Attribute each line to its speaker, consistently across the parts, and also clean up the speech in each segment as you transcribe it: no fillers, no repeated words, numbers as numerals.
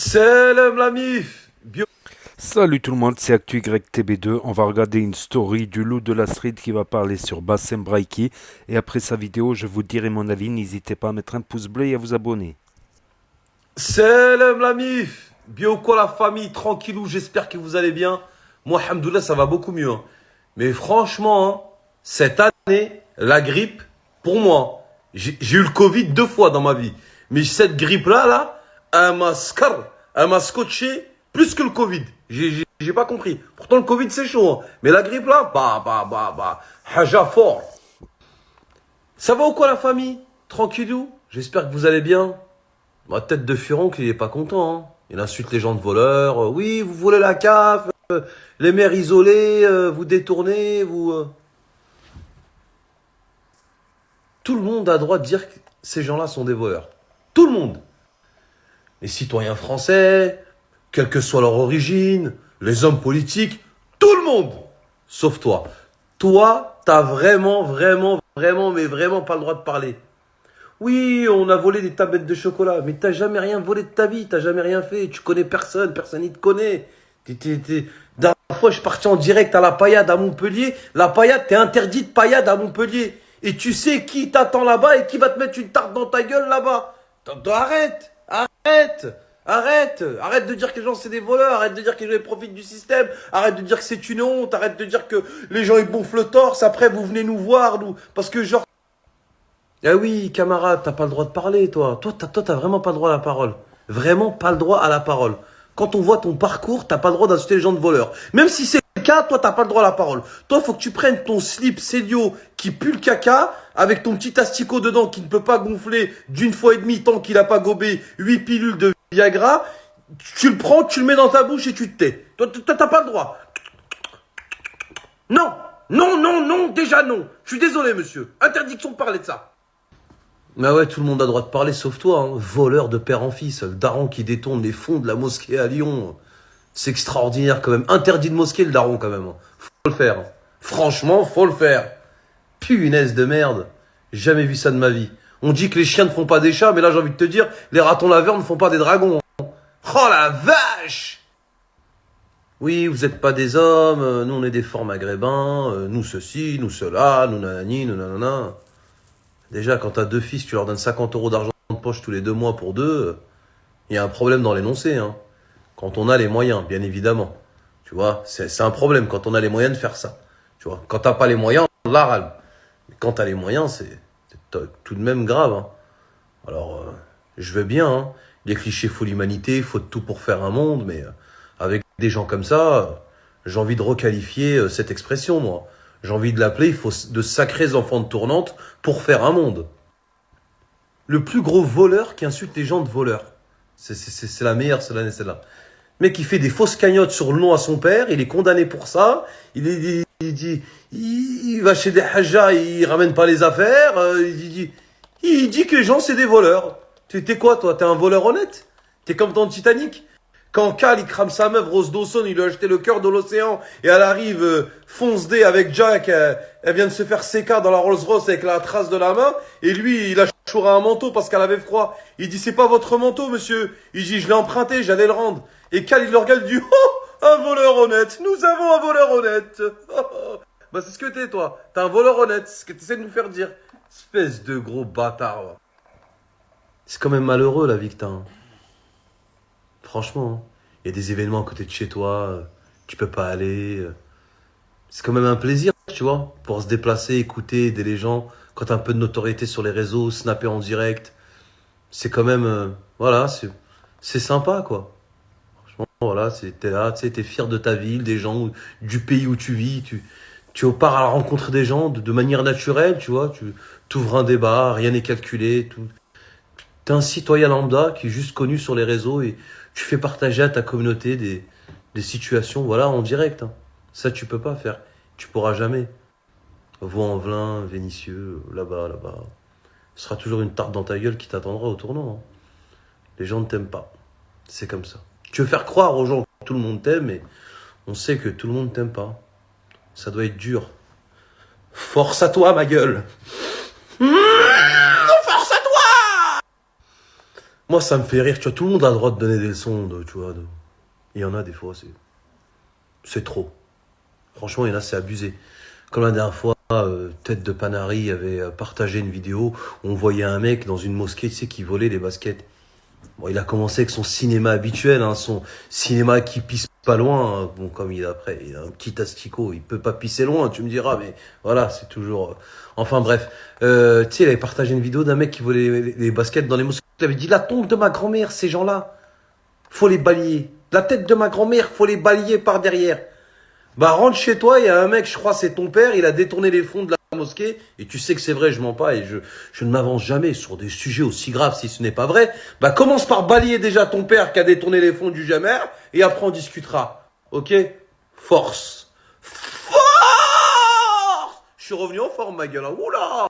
Speaker 1: Salam la mif.
Speaker 2: Salut tout le monde, c'est ActuYTB2. On va regarder une story du loup de la street qui va parler sur Bassem Braiki. Et après sa vidéo, je vous dirai mon avis. N'hésitez pas à mettre un pouce bleu et à vous abonner.
Speaker 1: Salam la mif. Bien ou quoi la famille, tranquillou, j'espère que vous allez bien. Moi, alhamdoulilah, ça va beaucoup mieux, hein. Mais franchement, hein, cette année, la grippe, pour moi, j'ai eu le Covid 2 fois dans ma vie. Mais cette grippe-là, elle m'a scotché plus que le Covid. J'ai pas compris. Pourtant, le Covid, c'est chaud, hein. Mais la grippe là, haja fort. Ça va ou quoi la famille? Tranquillou? J'espère que vous allez bien. Ma tête de furon qu'il est pas content, hein. Il insulte les gens de voleurs. Oui, vous volez la CAF, les maires isolés, vous détournez, Tout le monde a droit de dire que ces gens-là sont des voleurs. Tout le monde. Les citoyens français, quelle que soit leur origine, les hommes politiques, tout le monde. Sauf toi. Toi, t'as mais vraiment pas le droit de parler. Oui, on a volé des tablettes de chocolat, mais t'as jamais rien volé de ta vie, t'as jamais rien fait, tu connais personne, personne n'y te connaît. Dernière fois, je suis parti en direct à la paillade à Montpellier. La paillade, t'es interdit de paillade à Montpellier. Et tu sais qui t'attend là-bas et qui va te mettre une tarte dans ta gueule là-bas. Arrête, arrête de dire que les gens c'est des voleurs, arrête de dire que les gens profitent du système, arrête de dire que c'est une honte, arrête de dire que les gens ils bouffent le torse, après vous venez nous voir, nous, parce que genre... Ah oui, camarade, t'as pas le droit de parler, toi. T'as vraiment pas le droit à la parole. Vraiment pas le droit à la parole. Quand on voit ton parcours, t'as pas le droit d'insulter les gens de voleurs. Même si c'est le cas, toi, t'as pas le droit à la parole. Toi, faut que tu prennes ton slip Célio qui pue le caca, avec ton petit asticot dedans qui ne peut pas gonfler d'une fois et demie tant qu'il a pas gobé 8 pilules de Viagra. Tu le prends, tu le mets dans ta bouche et tu te tais. Toi, t'as pas le droit. Non, non, déjà non. Je suis désolé, monsieur. Interdiction de parler de ça. Mais ouais, tout le monde a le droit de parler, sauf toi, hein. Voleur de père en fils, le daron qui détourne les fonds de la mosquée à Lyon. C'est extraordinaire quand même. Interdit de mosquée, le daron quand même, hein. Faut le faire, hein. Franchement, faut le faire. Punaise de merde. Jamais vu ça de ma vie. On dit que les chiens ne font pas des chats, mais là j'ai envie de te dire, les ratons laveurs ne font pas des dragons, hein. Oh la vache! Oui, vous êtes pas des hommes, nous on est des forts maghrébins, nous ceci, nous cela, nous nanani, nous nanana. Déjà, quand t'as deux fils, tu leur donnes 50 euros d'argent de poche tous les 2 mois pour deux, il y a un problème dans l'énoncé, hein. Quand on a les moyens, bien évidemment. Tu vois, c'est un problème quand on a les moyens de faire ça. Tu vois, quand t'as pas les moyens, on la râle. Mais quand t'as les moyens, c'est tout de même grave, hein. Alors, je veux bien, hein. Les clichés font l'humanité, il faut de tout pour faire un monde, mais avec des gens comme ça, j'ai envie de requalifier cette expression, moi. J'ai envie de l'appeler, il faut de sacrés enfants de tournante pour faire un monde. Le plus gros voleur qui insulte les gens de voleurs. C'est la meilleure, celle-là. Le mec, il fait des fausses cagnottes sur le nom à son père, il est condamné pour ça, il va chez des hajjas, il ramène pas les affaires, il dit que les gens, c'est des voleurs. T'es quoi, toi? T'es un voleur honnête? T'es comme dans le Titanic? Quand Cal, il crame sa meuf, Rose Dawson, il lui a jeté le cœur de l'océan, et elle arrive, fonce dé avec Jack, elle vient de se faire sécar dans la Rolls Royce avec la trace de la main, et lui, il a chouré un manteau parce qu'elle avait froid. Il dit, c'est pas votre manteau, monsieur. Il dit, je l'ai emprunté, j'allais le rendre. Et Cal, il le regarde, il dit, oh, un voleur honnête, nous avons un voleur honnête. Bah, c'est ce que t'es, toi. T'es un voleur honnête, c'est ce que t'essaies de nous faire dire. Espèce de gros bâtard, va. C'est quand même malheureux, la vie que t'as, hein. Franchement, il y a des événements à côté de chez toi, tu peux pas aller. C'est quand même un plaisir, tu vois, pour se déplacer, écouter, aider les gens. Quand t'as un peu de notoriété sur les réseaux, snapper en direct, c'est quand même, voilà, c'est sympa, quoi. Franchement, voilà, t'es là, tu sais, t'es fier de ta ville, des gens, du pays où tu vis, tu pars à la rencontre des gens de manière naturelle, tu vois, tu t'ouvres un débat, rien n'est calculé, tout. T'es un citoyen lambda qui est juste connu sur les réseaux et tu fais partager à ta communauté des situations, voilà, en direct, hein. Ça, tu peux pas faire. Tu pourras jamais. Vaux-en-Velin, Vénissieux, là-bas. Ce sera toujours une tarte dans ta gueule qui t'attendra au tournant, hein. Les gens ne t'aiment pas. C'est comme ça. Tu veux faire croire aux gens que tout le monde t'aime, mais on sait que tout le monde t'aime pas. Ça doit être dur. Force à toi, ma gueule. Force à toi! Moi, ça me fait rire. Tu vois, tout le monde a le droit de donner des leçons, tu vois. Il y en a des fois, c'est trop. Franchement, il y en a, c'est abusé. Comme la dernière fois, Tête de Panari avait partagé une vidéo où on voyait un mec dans une mosquée, tu sais, qui volait les baskets. Bon, il a commencé avec son cinéma habituel, hein, son cinéma qui pisse pas loin, hein. Bon, comme il a un petit asticot, il peut pas pisser loin, tu me diras, mais voilà, c'est toujours. Enfin bref, tu sais, il avait partagé une vidéo d'un mec qui volait les baskets dans les mosquées. Il avait dit la tombe de ma grand-mère, ces gens-là, faut les balayer. La tête de ma grand-mère, faut les balayer par derrière. Bah rentre chez toi, il y a un mec, je crois c'est ton père, il a détourné les fonds de la mosquée, et tu sais que c'est vrai, je mens pas, et je ne m'avance jamais sur des sujets aussi graves si ce n'est pas vrai. Bah commence par balayer déjà ton père qui a détourné les fonds du Jamer, et après on discutera. Ok? Force. Force. Je suis revenu en forme, ma gueule, hein. Oula.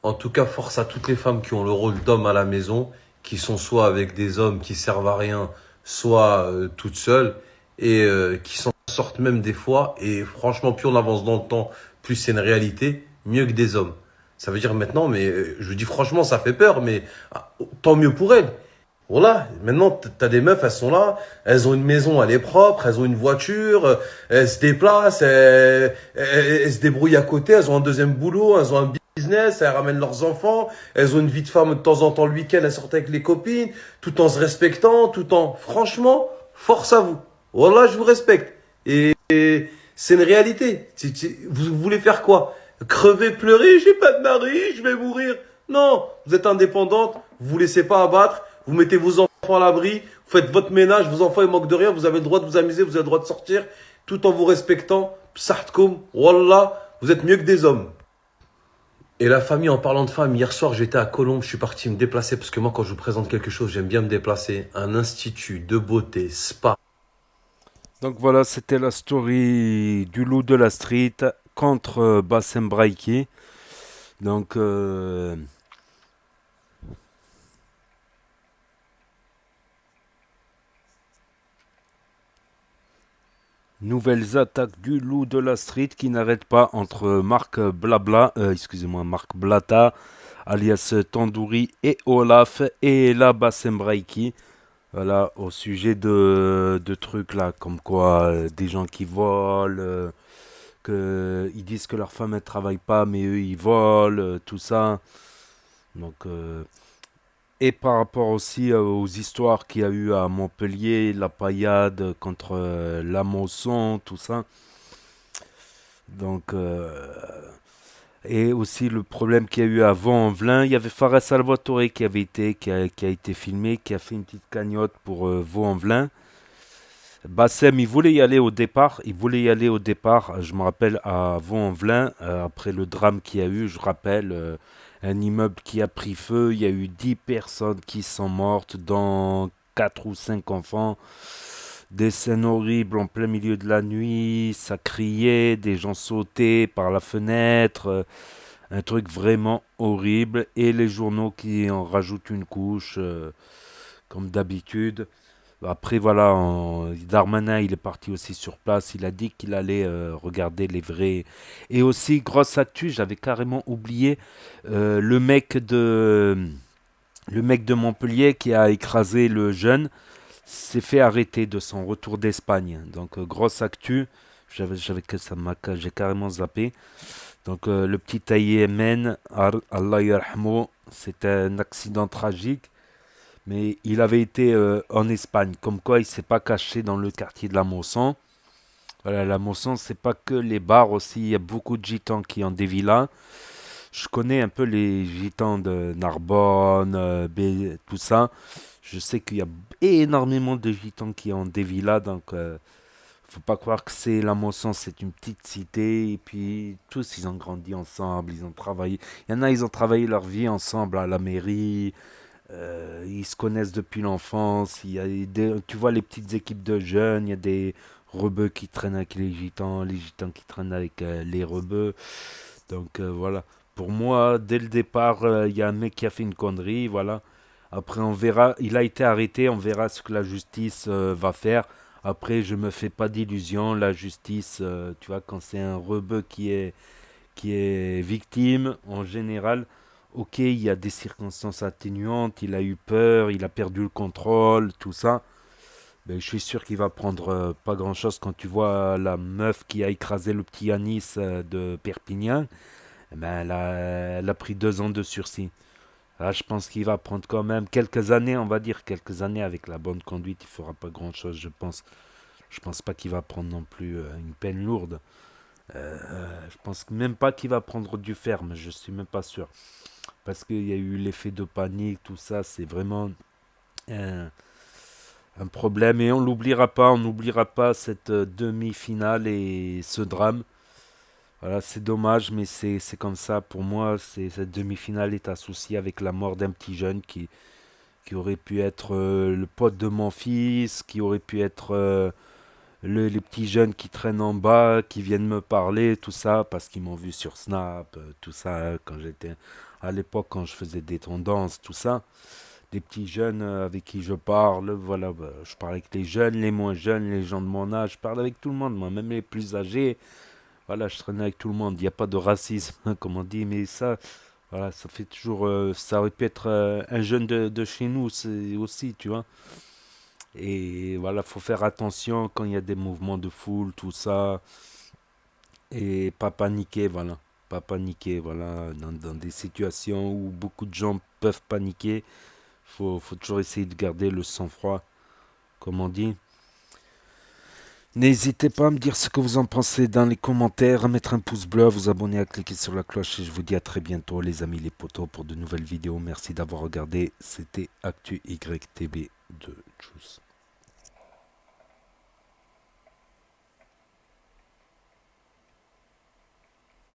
Speaker 1: En tout cas, force à toutes les femmes qui ont le rôle d'homme à la maison, qui sont soit avec des hommes qui servent à rien, soit toutes seules, et qui s'en sortent même des fois. Et franchement, plus on avance dans le temps, plus c'est une réalité, mieux que des hommes. Ça veut dire maintenant, mais je dis franchement, ça fait peur, mais tant mieux pour elles. Voilà, maintenant t'as des meufs, elles sont là, elles ont une maison, elle est propre, elles ont une voiture, elles se déplacent, elles se débrouillent à côté, elles ont un deuxième boulot, elles ont un business, elles ramènent leurs enfants, elles ont une vie de femme de temps en temps le week-end, elles sortent avec les copines, tout en se respectant, tout en... Franchement, force à vous. Voilà, je vous respecte. Et c'est une réalité. Vous voulez faire quoi? Crever, pleurer, j'ai pas de mari, je vais mourir. Non, vous êtes indépendante, vous vous laissez pas abattre, vous mettez vos enfants à l'abri, vous faites votre ménage, vos enfants ils manquent de rien, vous avez le droit de vous amuser, vous avez le droit de sortir, tout en vous respectant. Psartkoum, Wallah, vous êtes mieux que des hommes. Et la famille, en parlant de famille, hier soir j'étais à Colombes, je suis parti me déplacer, parce que moi quand je vous présente quelque chose, j'aime bien me déplacer. Un institut de beauté, spa.
Speaker 2: Donc voilà, c'était la story du loup de la street contre Bassem Braiki. Donc nouvelles attaques du loup de la street qui n'arrête pas entre Marc Blata, alias Tandouri et Olaf et la Bassem Braiki. Voilà, au sujet de trucs là, comme quoi des gens qui volent, ils disent que leur femme ne travaille pas, mais eux ils volent, tout ça. Donc, et par rapport aussi aux histoires qu'il y a eu à Montpellier, la paillade contre la Mosson, tout ça. Donc, et aussi le problème qu'il y a eu à Vaux-en-Velin, il y avait Fares Salvatore qui a été filmé, qui a fait une petite cagnotte pour Vaux-en-Velin. Bassem, il voulait y aller au départ, je me rappelle, à Vaux-en-Velin, après le drame qu'il y a eu, je rappelle, un immeuble qui a pris feu, il y a eu 10 personnes qui sont mortes, dont 4 ou 5 enfants, des scènes horribles en plein milieu de la nuit, ça criait, des gens sautaient par la fenêtre, un truc vraiment horrible, et les journaux qui en rajoutent une couche, comme d'habitude. Après, voilà, Darmanin, il est parti aussi sur place. Il a dit qu'il allait regarder les vrais. Et aussi, grosse actu, j'avais carrément oublié le mec de Montpellier qui a écrasé le jeune s'est fait arrêter de son retour d'Espagne. Donc, grosse actu. J'ai carrément zappé. Donc, le petit Ayémen, Allah yarhamou, c'est un accident tragique. Mais il avait été en Espagne, comme quoi il s'est pas caché dans le quartier de la Mosson. Voilà, la Mosson, c'est pas que les bars aussi, il y a beaucoup de gitans qui ont des villas. Je connais un peu les gitans de Narbonne, tout ça. Je sais qu'il y a énormément de gitans qui ont des villas, donc faut pas croire que c'est la Mosson, c'est une petite cité. Et puis tous, ils ont grandi ensemble, ils ont travaillé. Il y en a, ils ont travaillé leur vie ensemble à la mairie. Ils se connaissent depuis l'enfance. Tu vois les petites équipes de jeunes. Il y a des rebeux qui traînent avec les gitans qui traînent avec les rebeux. Donc voilà. Pour moi, dès le départ, il y a un mec qui a fait une connerie. Voilà. Après, on verra. Il a été arrêté. On verra ce que la justice va faire. Après, je me fais pas d'illusions. La justice, tu vois, quand c'est un rebeu qui est victime, en général, Ok, il y a des circonstances atténuantes, il a eu peur, il a perdu le contrôle, tout ça. Ben, je suis sûr qu'il va prendre pas grand-chose quand tu vois la meuf qui a écrasé le petit Yanis de Perpignan. Eh ben, elle a pris 2 ans de sursis. Là, je pense qu'il va prendre quand même quelques années, on va dire quelques années avec la bonne conduite. Il fera pas grand-chose, je pense. Je pense pas qu'il va prendre non plus une peine lourde. Je pense même pas qu'il va prendre du ferme, je suis même pas sûr. Parce qu'il y a eu l'effet de panique, tout ça, c'est vraiment un, un problème. Et on n'oubliera pas cette demi-finale et ce drame. Voilà, c'est dommage, mais c'est comme ça. Pour moi, cette demi-finale est associée avec la mort d'un petit jeune qui aurait pu être le pote de mon fils, qui aurait pu être les petits jeunes qui traînent en bas, qui viennent me parler, tout ça, parce qu'ils m'ont vu sur Snap, tout ça, quand j'étais à l'époque, quand je faisais des tendances, tout ça. Des petits jeunes avec qui je parle, voilà, bah, je parle avec les jeunes, les moins jeunes, les gens de mon âge, je parle avec tout le monde, moi, même les plus âgés, voilà, je traîne avec tout le monde, il n'y a pas de racisme, comme on dit, mais ça, voilà, ça fait toujours, ça aurait pu être un jeune de chez nous c'est aussi, tu vois. Et voilà, faut faire attention quand il y a des mouvements de foule, tout ça. Et pas paniquer, voilà. Pas paniquer, voilà. Dans des situations où beaucoup de gens peuvent paniquer, faut toujours essayer de garder le sang-froid, comme on dit. N'hésitez pas à me dire ce que vous en pensez dans les commentaires, à mettre un pouce bleu, à vous abonner, à cliquer sur la cloche. Et je vous dis à très bientôt, les amis, les potos, pour de nouvelles vidéos. Merci d'avoir regardé. C'était Actu YTB de Tchuss.